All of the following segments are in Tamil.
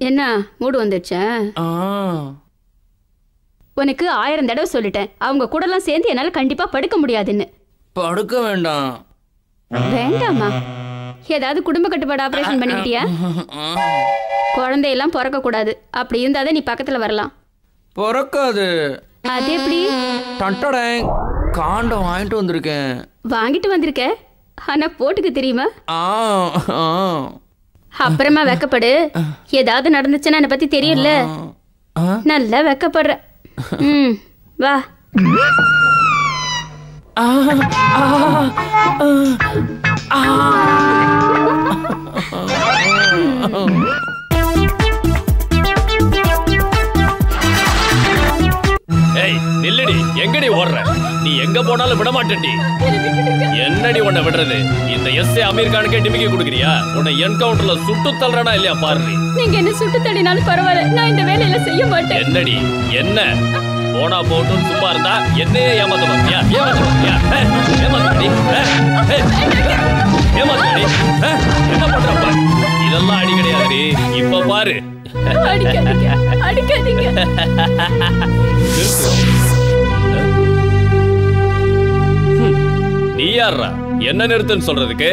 என்ன மூடு வந்துடுச்சா? உனக்கு 1000 தடவை சொல்லிட்டேன், அவங்க கூடலாம் சேர்ந்து என்னால கண்டிப்பா படுக்க முடியாதுன்னு. படுக்க வேண்டாம். வேண்டாமா? ஏதாவது குடும்ப கட்டுப்பாடு ஆபரேஷன் பண்ணிக்கிட்டியா? குழந்தையெல்லாம் பிறக்க கூடாது, அப்படி இருந்தாதான் நீ பக்கத்துல வரலாம். பிறக்காது. அது எப்படி? காண்டம் வாங்கிட்டு வந்திருக்கேன். வாங்கிட்டு வந்திருக்க, ஆனா போட்டுக்கு தெரியுமா? அப்புறமா வெக்கப்படு. ஏதாவது நடந்துச்சுன்னா என்னை பத்தி தெரியும்ல. நல்லா வெக்கப்படுற. வா. ஏய் நில்லடி, எங்கடி ஓடுற? நீ எங்க போனாலும் விட மாட்டேன்டி. என்னடி உன்னை விடுறது? இந்த எஸ்ஏ அமீர் கானுக்கே டிமிக்கி கொடுக்குறியா? உன்னை என்கவுண்டர்ல சுட்டு தள்ளுறனா இல்லையா பாரு. நீங்க என்ன சுட்டு தள்ளினாலும் பரவாயில்ல, நான் இந்த வேலையில செய்ய மாட்டேன். என்னடி என்ன போனா போட்டும் சும்மா இருந்தா என்னையே ஏமாத்த பார்த்தியா? ஏமாத்தி என்ன பண்ற? இதெல்லாம் அடி கிடையாது. இப்ப பாரு. நீ யாரா என்ன நிறுத்துன்னு சொல்றதுக்கு?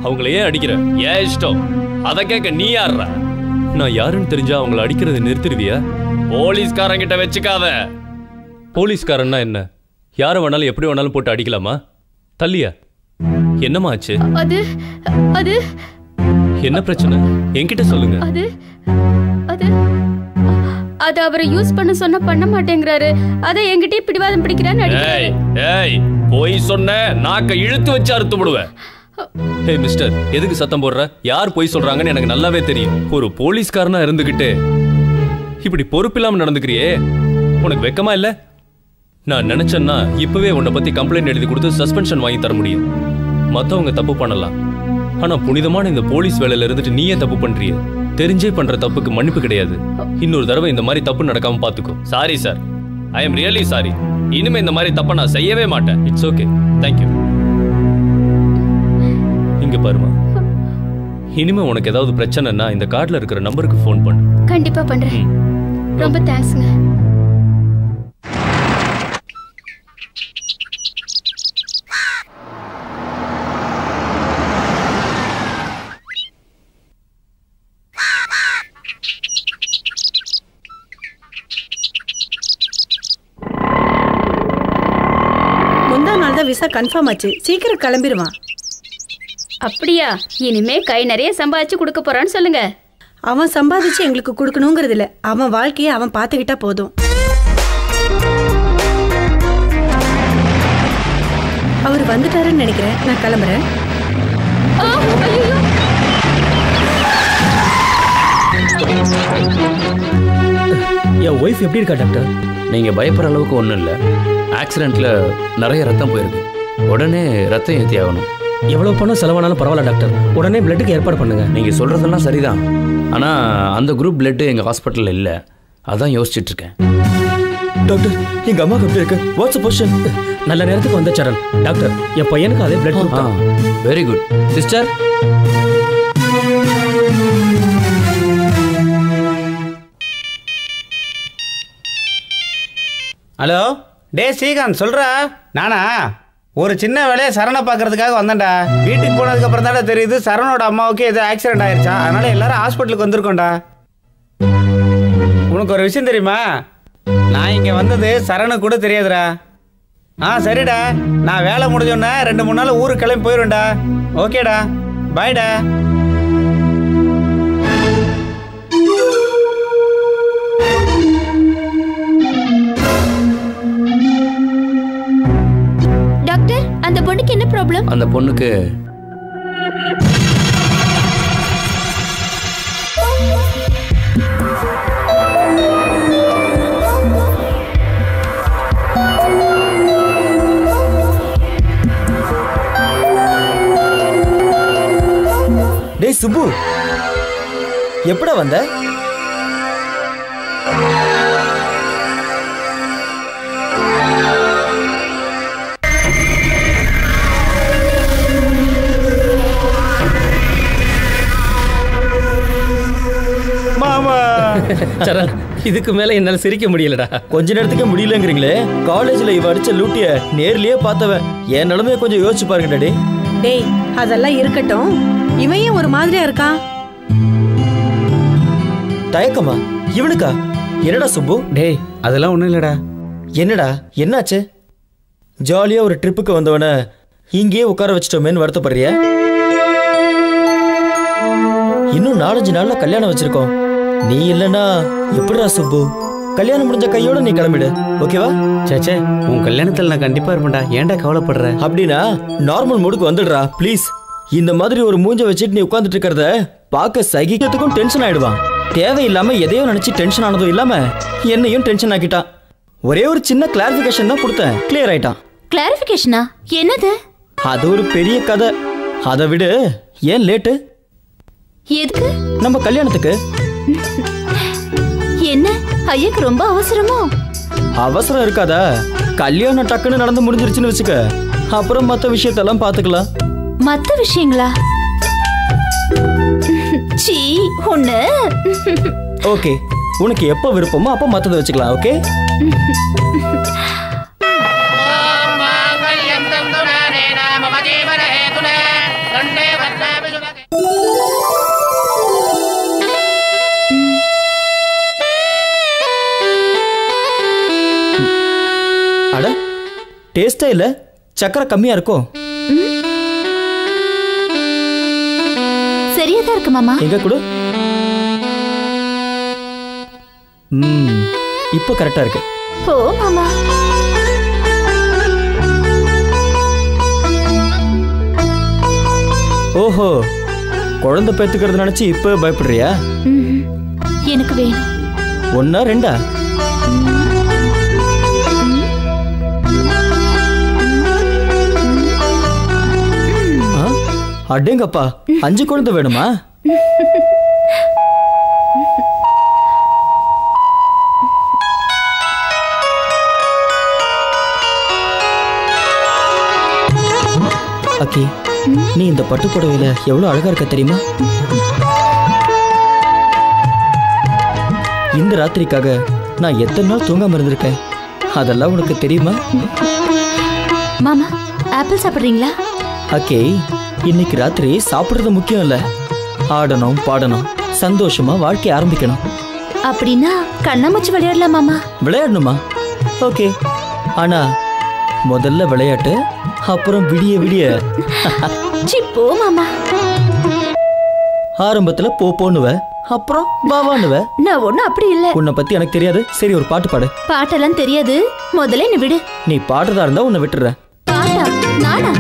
அவங்கள ஏன் அடிக்கிற? ஏன் இஷ்டம் அத கேட்க நீ யாரா? நான் யாருன்னு தெரிஞ்சா அவங்கள அடிக்கிறத நிறுத்திடுவியா? போலீஸ்காரங்கிட்ட வச்சுக்காத. போலீஸ்காரன்னா என்ன? யாரை வேணாலும் எப்படி வேணாலும் போட்டு அடிக்கலாமா? தள்ளியா? என்னமா ஆச்சு? அது அது என்ன பிரச்சனை என்கிட்ட சொல்லுங்க. அது அது அது அவரை யூஸ் பண்ண சொன்ன பண்ண மாட்டேங்கிறாரு. அத என்கிட்ட பிடிவாதம் பிடிக்கிறான்னு அடிக்கிறாரு. ஏய் போய் சொன்ன நாக்க இழுத்து வச்சு அறுத்து விடுவேன். ஏய் மிஸ்டர், எதுக்கு சத்தம் போடுற? யார் போய் சொல்றாங்கன்னு எனக்கு நல்லாவே தெரியும். ஒரு போலீஸ்காரனா இருந்துகிட்டு இப்படி பொறுப்பில்லாம நடந்துக்கிறியே, உனக்கு வெக்கமா இல்ல? நான் நினைச்சேன்னா இப்பவே உன்னை பத்தி கம்ப்ளைண்ட் எழுதி கொடுத்து சஸ்பென்ஷன் வாங்கி தர முடியும். மத்தவங்க தப்பு பண்ணலாம், ஆனா புனிதமான இந்த போலீஸ் வேலையில இருந்துட்டு நீயே தப்பு பண்றிய. தெரிஞ்சே பண்ற தப்புக்கு மன்னிப்பு கிடையாது. இன்னொரு தடவை இந்த மாதிரி தப்பு நடக்காம பாத்துக்கோ. Sorry sir, I am really sorry. இனிமே இந்த மாதிரி தப்ப நான் செய்யவே மாட்டேன். It's okay, thank you. இங்க பாருமா, இனிமே உனக்கு ஏதாவது பிரச்சனைன்னா இந்த கார்டுல இருக்கிற நம்பருக்கு ஃபோன் பண்ணு. கண்டிப்பா பண்றேன். ரொம்ப தேங்க்ஸ்ங்க. விசா கன்ஃபார்ம் ஆச்சு, சீக்கிரம் கிளம்பிடுவான். அப்படியா? இனிமே கை நிறைய சம்பாதிச்சு கொடுக்க போறான்னு சொல்லுங்க. அவன் சம்பாதிச்சு எங்களுக்கு கொடுக்கணுங்கிறது இல்ல, அவன் வாழ்க்கையை அவன் பார்த்துக்கிட்டா போதும். அவர் வந்துட்டாருன்னு நினைக்கிறேன், நான் கிளம்புறேன். என் ஒய்ஃப் எப்படி இருக்கா டாக்டர்? நீங்க பயப்படுற அளவுக்கு ஒன்றும் இல்லை. ஆக்சிடென்ட்ல நிறைய ரத்தம் போயிருக்கு, உடனே ரத்தம் ஏற்றி ஆகணும். எவ்வளவு பணம் செலவானாலும் பரவாயில்ல டாக்டர், உடனே பிளட்டுக்கு ஏற்பாடு பண்ணுங்க. நீங்க சொல்றதெல்லாம் சரிதான், ஆனா அந்த குரூப் பிளட் எங்க ஹாஸ்பிட்டல்ல இல்ல, அதான் யோசிச்சுட்டு இருக்கேன். டாக்டர் எங்க அம்மாக்கு எப்படி இருக்கு? What's position? நல்ல நேரத்துக்கு வந்த சரண். டாக்டர் என் பையனுக்கு அதே பிளட் குரூப் தான். Very good sister. ஹலோ, டே ஸ்ரீகாந்த் சொல்கிறா. நானா ஒரு சின்ன வேலையை சரணை பார்க்கறதுக்காக வந்தேன்டா. வீட்டுக்கு போனதுக்கப்புறம் தானே தெரியுது சரணோட அம்மாவுக்கு ஏதோ ஆக்சிடென்ட் ஆயிடுச்சா, அதனால எல்லாரும் ஹாஸ்பிட்டலுக்கு வந்திருக்கோண்டா. உனக்கு ஒரு விஷயம் தெரியுமா? நான் இங்கே வந்தது சரணு கூட தெரியாதுடா. சரிடா, நான் வேலை முடிஞ்சோன்னே 2-3 நாள் ஊருக்கு கிளம்பி போயிடுவேன்டா. ஓகேடா, பாய்டா. அந்த பொண்ணுக்கு என்ன ப்ராப்ளம்? அந்த பொண்ணுக்கு டேய் சுப்பு, எப்படா வந்த? சரண், இதுக்கு மேல என்னால சிரிக்க முடியலடா. கொஞ்ச நேரத்துக்கே முடியலங்கிறீங்களே. காலேஜ்ல இவ அடிச்ச லூட்டிய நேர்லயே பார்த்தவன். என் நிலைமைய கொஞ்சம் யோசிச்சு பாருங்க டாடி. டேய் அதெல்லாம் இருக்கட்டும், இவன் ஏன் ஒரு மாதிரியா இருக்கான்? தயக்கமா இவனுக்கா? என்னடா சுப்பு? டேய் அதெல்லாம் ஒண்ணும் இல்லடா. என்னடா என்னாச்சு? ஜாலியா ஒரு ட்ரிப்புக்கு வந்தவன இங்கேயே உட்கார வச்சிட்டோமேன்னு வருத்தப்படுறிய? இன்னும் 4-5 நாள்ல கல்யாணம் வச்சிருக்கோம். நீ இல்லனா எப்படிடா சுப்பு? கல்யாணம் முடிஞ்ச கையோட நீ கிளம்பிடு, ஓகேவா? சேச்சே, உன் கல்யாணத்துல நான் கண்டிப்பா இருப்பேன்டா. ஏன்டா கவலைப்படுற? அப்படின்னா நார்மல் மூடுக்கு வந்துடுறா ப்ளீஸ். இந்த மாதிரி ஒரு மூஞ்ச வச்சுட்டு நீ உட்கார்ந்துட்டு இருக்கிறத பார்க்க சகிக்கிறதுக்கும் டென்ஷன் ஆயிடுவான். தேவையில்லாம எதையோ நினைச்சு டென்ஷன் ஆனதும் இல்லாம என்னையும் டென்ஷன் ஆக்கிட்டான். ஒரே ஒரு சின்ன கிளாரிபிகேஷன் தான் கொடுத்தேன், கிளியர் ஆயிட்டான். கிளாரிபிகேஷனா? என்னது? அது ஒரு பெரிய கதை. அதை விடு, ஏன் லேட்டு? எதுக்கு? நம்ம கல்யாணத்துக்கு. என்ன ஐயாக்கு ரொம்ப அவசரமோ? அவசரம் இருக்காதா? கல்யாணம் டக்குன்னு நடந்து முடிஞ்சிருச்சுன்னு வச்சுக்க, அப்புறம் மற்ற விஷயத்தெல்லாம் பார்த்துக்கலாம். மத்த விஷயங்களா? சீ ஒண்ணு. ஓகே, உனக்கு எப்போ விருப்பமோ அப்போ மற்றதை வச்சுக்கலாம். ஓகே. அட டேஸ்டே இல்ல, சக்கரை கம்மியா இருக்கும். சரியா தான் இருக்கு மாமா. எங்க கொடு. இப்போ கரெக்டா இருக்கு. போ மாமா. ஓஹோ, குழந்தை பெத்துக்கிறது நினைச்சு இப்ப பயப்படுறியா? எனக்கு வேணும். 1 2? அடேங்கப்பா, 5 குழந்தை வேணுமா? அக்கி, நீ இந்த பட்டு புடவையில எவ்வளவு அழகா இருக்க தெரியுமா? இந்த ராத்திரிக்காக நான் எத்தனை நாள் தூங்காம இருந்திருக்கேன், அதெல்லாம் உனக்கு தெரியுமா? மாமா, ஆப்பிள் சாப்பிடுறீங்களா? அக்கே, இன்னைக்கு ராத்திரி சாப்பிடுறது முக்கியம் இல்ல, ஆடணும் பாடணும் சந்தோஷமா வாழ்க்கை ஆரம்பிக்கணும். அப்படின்னா கண்ணாமூச்சி விளையாடலாம் மாமா. விளையாடணுமா? ஓகே, ஆனா முதல்ல விளையாட்டு, அப்புறம் விடிய விடிய. சி போ மாமா. ஆரம்பத்துல போனுவ, அப்புறம் பாவானுவ. நான் ஒண்ணும் அப்படி இல்ல. உன்னை பத்தி எனக்கு தெரியாது. சரி, ஒரு பாட்டு பாடு. பாட்டெல்லாம் தெரியாது, முதல்ல நீ விடு. நீ பாடுறதா இருந்தா உன்னை விட்டுறேன். பாட்டா? நானா?